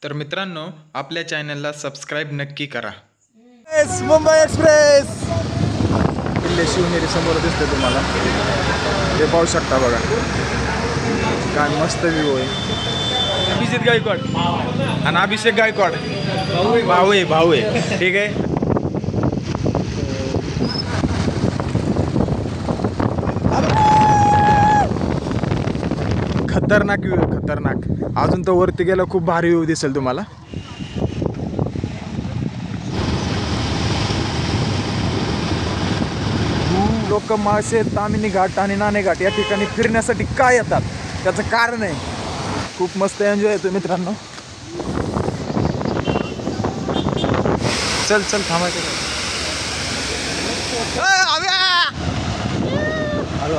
तर मित्रांनो, आपल्या चॅनलला सबस्क्राईब नक्की करा. मुंबई एक्सप्रेस किल्ले शिवनेरी समोर दिसते तुम्हाला. हे पाहू शकता बघा, काय मस्त व्ह्यू आहे. अभिजित गायकवाड आणि अभिषेक गायकवाड भाऊ आहे. ठीक आहे. खतरनाक व्ह्यू आहे, खतरनाक. अजून तो वरती गेला खूप भारी व्ह्यू दिसेल तुम्हाला. लोक माळशेत, तामिनी घाट आणि नाणे घाट या ठिकाणी फिरण्यासाठी काय येतात त्याचं कारण आहे. खूप मस्त एन्जॉय येतो मित्रांनो. चल चल थांबायचं.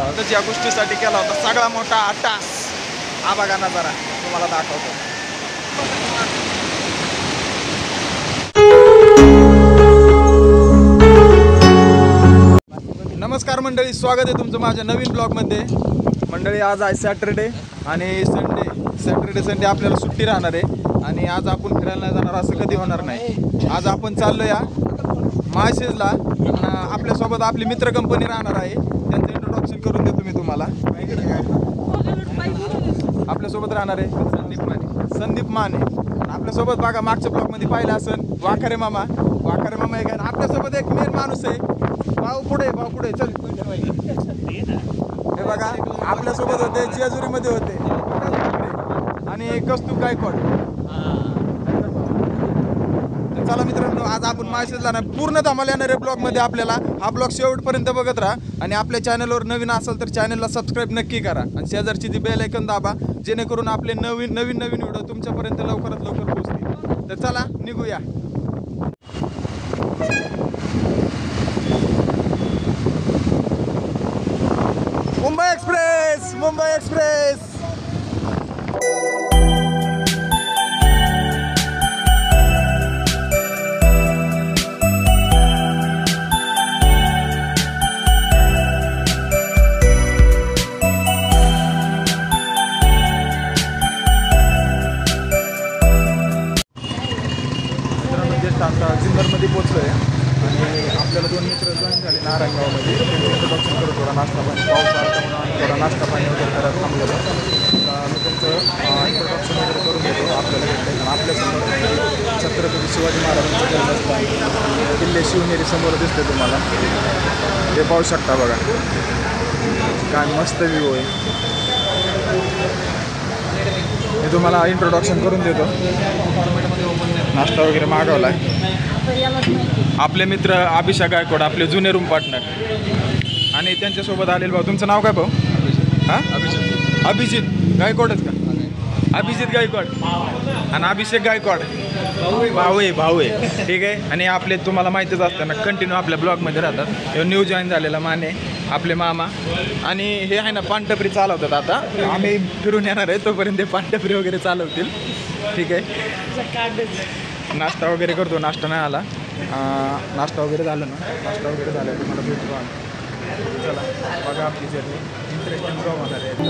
आताच या गोष्टीसाठी केला होता सगळा मोठा अट्टास. हा बघा ना, जरा तुम्हाला दाखवतो. नमस्कार मंडळी, स्वागत आहे तुमचं माझ्या नवीन ब्लॉगमध्ये. मंडळी, आज आहे सॅटरडे आणि सॅटरडे संडे आपल्याला सुट्टी राहणार आहे आणि आज आपण फिरायला नाही जाणार असं कधी होणार नाही. आज आपण चाललो या माळशेजला. आपल्यासोबत आपली मित्र कंपनी राहणार आहे, त्यांचं इंट्रोडक्शन करून देतो मी तुम्हाला. आपल्यासोबत राहणार आहे संदीप माने. आपल्यासोबत बघा, मागच्या ब्लॉगमध्ये पाहिलं असेल वाखारे मामा एक आहे. आपल्यासोबत एक मेन माणूस आहे, भाऊ पुढे चल. हे बघा, आपल्यासोबत होते, जेजुरीमध्ये होते, आणि कस्तूर गायकवाड. चला मित्रांनो, आज आपण माळशेजला ना पूर्ण धमाल येणार आहे ब्लॉगमध्ये. आपल्याला हा ब्लॉग शेवटपर्यंत बघत राहा आणि आपल्या चॅनलवर नवीन असाल तर चॅनलला सबस्क्राईब नक्की करा आणि शेजारची ती बेल आयकॉन दाबा, जेणेकरून आपले नवीन व्हिडिओ तुमच्यापर्यंत लवकरात लवकर पोहोचतील. तर चला निघूया. मुंबई एक्सप्रेस. आता जुन्नरमध्ये पोहोचलोय आणि आपल्याला दोन मित्र जॉईन झाले नारायणगावमध्ये. त्यांचं इंट्रोडक्शन करत थोडा नाश्ता पाणी, पाऊस आला म्हणून थोडा नाश्ता पाणी वगैरे करायला थांबलेलं. मी त्यांचं इंट्रोडक्शन वगैरे करून देतो. आपल्याला भेटलं आपल्यासमोर छत्रपती शिवाजी महाराजांचं जन्मस्थान किल्ले शिवनेरी समोर दिसते तुम्हाला. हे पाहू शकता बघा, काय मस्त व्ह्यू आहे. मी तुम्हाला इंट्रोडक्शन करून देतो. नाश्ता वगैरे मागवला आहे. आपले मित्र अभिषेक गायकवाड, आपले जुने रूम पार्टनर, आणि त्यांच्यासोबत आलेलं भाऊ. तुमचं नाव काय भाऊ? हां, अभिजित गायकवाडच का? अभिजित गायकवाड आणि अभिषेक गायकवाड भाऊ आहे. ठीक आहे. आणि आपले तुम्हाला माहितीच असताना कंटिन्यू आपल्या ब्लॉगमध्ये राहतात. हे न्यू जॉईन झालेला माने, आपले मामा. आणि हे आहे ना, पानटपरी चालवतात. आता आम्ही फिरून येणार आहे, तोपर्यंत ते पानटपरी वगैरे चालवतील. ठीक आहे. नाश्ता वगैरे करतो. नाश्ता नाही आला. नाश्ता वगैरे झालं तुम्हाला भेटतो आम्ही. चला बघा, आपली जर्नी इंटरेस्टिंग होणार आहे.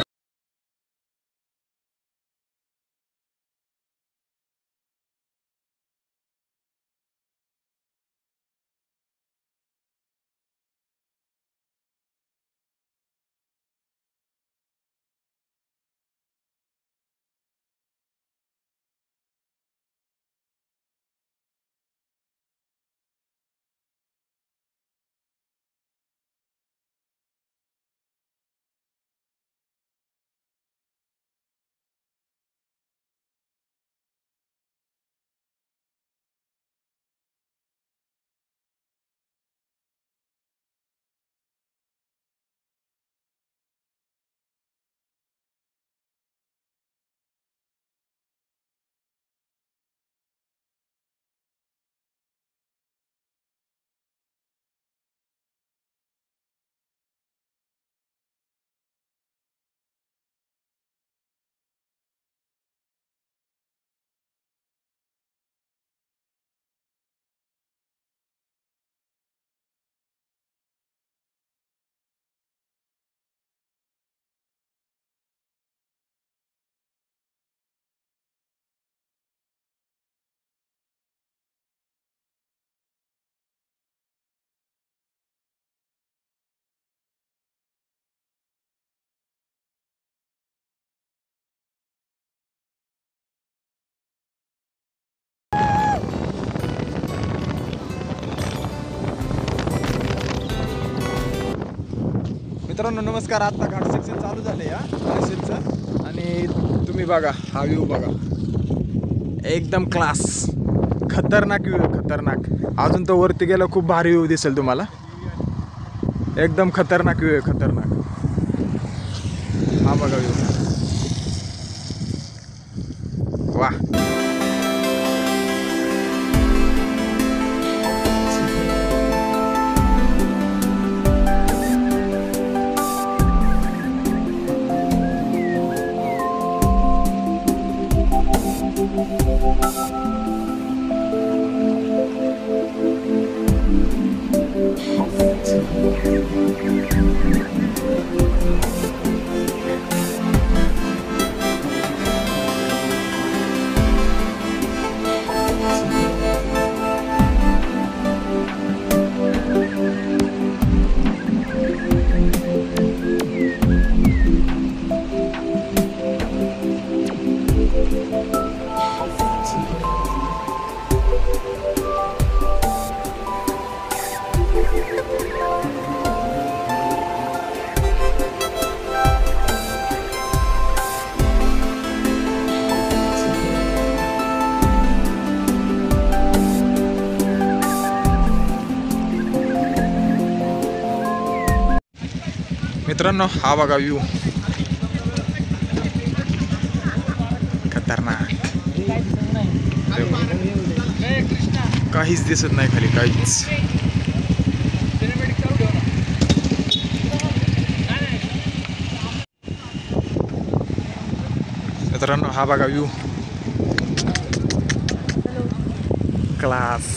मित्रांनो नमस्कार. आता घाट सेक्शन चालू झाले या नाशिकचं आणि तुम्ही बघा हा व्ह्यू बघा, एकदम क्लास, खतरनाक व्ह्यू आहे, खतरनाक. अजून तो वरती गेला खूप भारी व्ह्यू दिसेल तुम्हाला, एकदम खतरनाक व्ह्यू आहे, खतरनाक. हा बघा व्ह्यू, वा. मित्रांनो हा बघा व्ह्यू, खतरनाक. काहीच दिसत नाही खाली, काहीच. मित्रांनो हा बघा व्ह्यू, क्लास.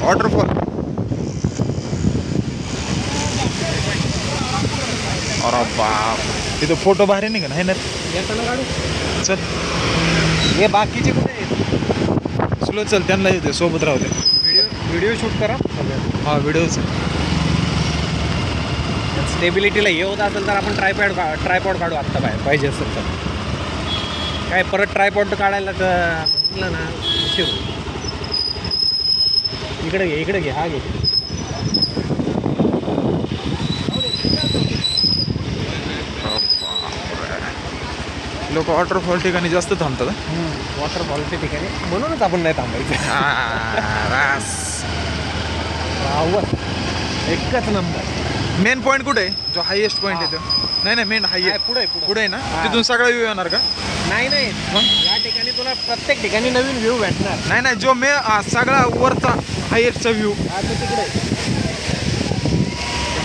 वॉटरफॉल. अरे बाप, तिथं फोटो भारी नाही का? ना चल, हे बाकीचे कुठे आहेत? स्लो चल, त्यांना येते सोबत राहू दे. व्हिडिओ शूट करा. हा व्हिडिओच. स्टेबिलिटीला हे होत असेल तर आपण ट्रायपॉड काढू आत्ता पाहिजे असेल तर. काय परत ट्रायपॉड काढायला तर म्हटलं ना उशीर होईल. इकडे घे हा घे. लोक वॉटरफॉल ठिकाणी जास्त थांबतात. वॉटरफॉलच्या ठिकाणी म्हणूनच आपण नाही थांबायचं. एकच नंबर. मेन पॉईंट कुठे आहे? जो हायेस्ट पॉईंट आहे तो? नाही मेन हायेस्ट पुढे आहे ना, तिथून सगळा व्ह्यू येणार का? नाही मग या ठिकाणी तुला प्रत्येक ठिकाणी नवीन व्ह्यू भेटणार. नाही जो सगळा वरचा हायेस्टचा व्ह्यू. आता तिकडे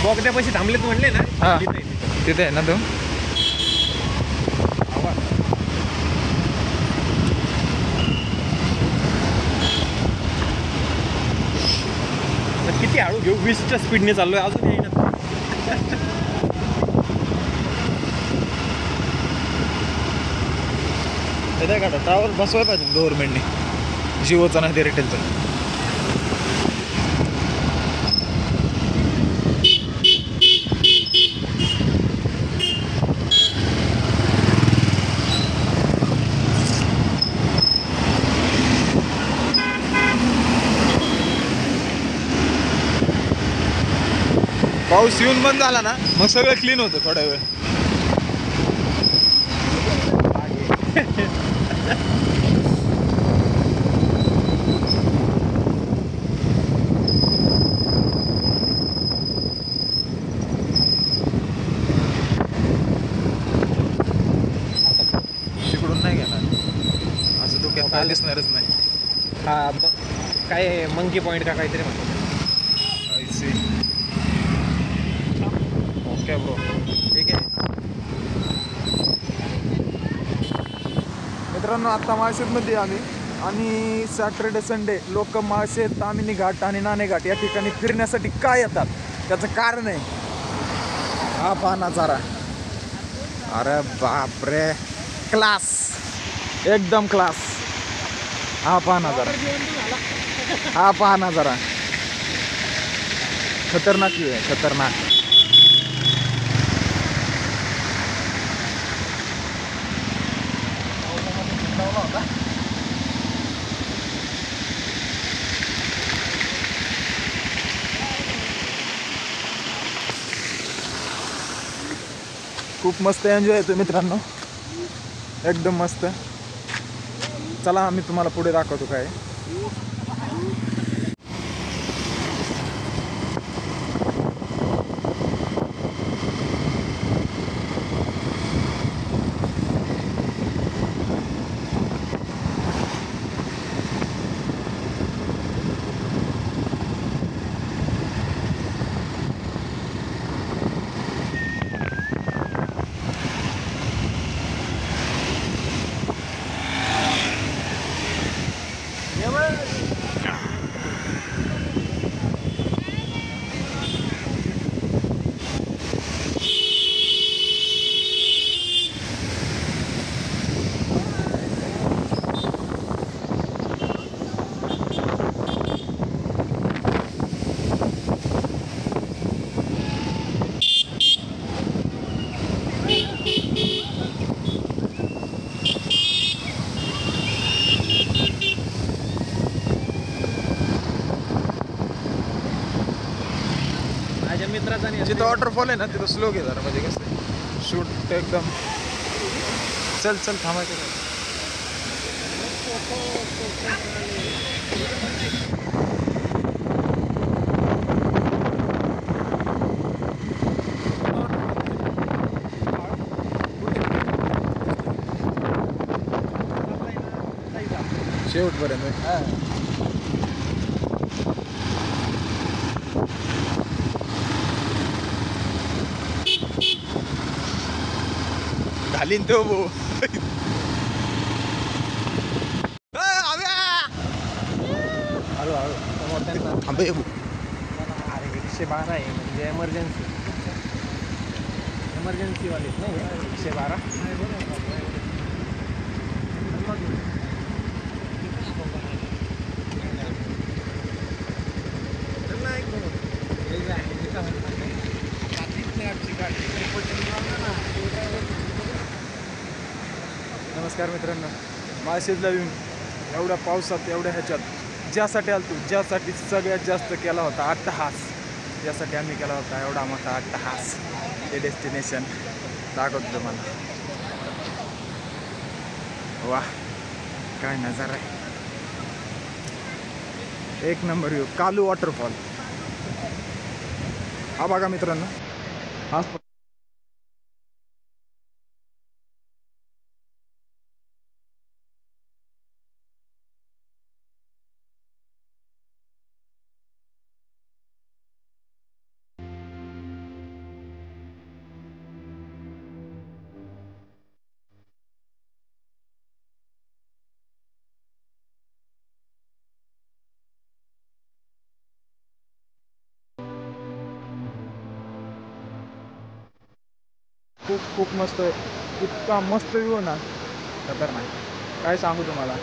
बोगद्यापाशी थांबलेत म्हणले ना. हा तिथे आहे ना तो. किती हळू घेऊ, 20च्या स्पीडने चाललोय, अजून येईना. का टावर बसवाय पाहिजे गव्हर्नमेंटने, जिओचा नाही ते रिटेलचा. पाऊस येऊन बंद झाला ना मग सगळं क्लीन होतं थोड्या वेळ. तिकडून नाही घेणार असं डोक्यात काय दिसणारच नाही. हा काय मंकी पॉईंट का काहीतरी म्हणतो. I see. ओके ब्रो ठीक आहे. मित्रांनो आत्ता माळशेजमध्ये आम्ही आणि सॅटर्डे संडे लोक माळशेज, तामिनी घाट आणि नाणे घाट या ठिकाणी फिरण्यासाठी काय येतात त्याचं कारण आहे हा पहा नजारा. अरे बापरे क्लास एकदम क्लास. हा पहा नजारा, हा पहा नजारा खतरनाक आहे खतरनाक. खूप मस्त एन्जॉय येतो मित्रांनो एकदम मस्त. चला आम्ही तुम्हाला पुढे दाखवतो काय. माझ्या मित्राचा नाही जिथं वॉटरफॉल आहे ना तिथं स्लो घे जरा म्हणजे कसं शूट एकदम. चल चल थांबायचं नाही. शेवटपर्यंत घालीन तो भाऊ. हळूहळू समोर त्यांचा थांबे भाऊ. अरे 112 आहे म्हणजे एमर्जन्सी वालीच नाही 112. नमस्कार मित्रांनो. माळशेजला येऊन एवढ्या पावसात एवढ्या ह्याच्यात ज्यासाठी आलतो ज्यासाठी सगळ्यात जास्त केला होता अट्टहास ज्यासाठी आम्ही केला होता एवढा मोठा अट्टहास ते डेस्टिनेशन दाखवतो तुम्हाला. वा काय नजारा आहे. एक नंबर व्ह्यू कालू वॉटरफॉल. हा बघा मित्रांनो हा खूप खूप मस्त आहे. इतका मस्त व्ह्यू ना खतरनाक काय सांगू तुम्हाला.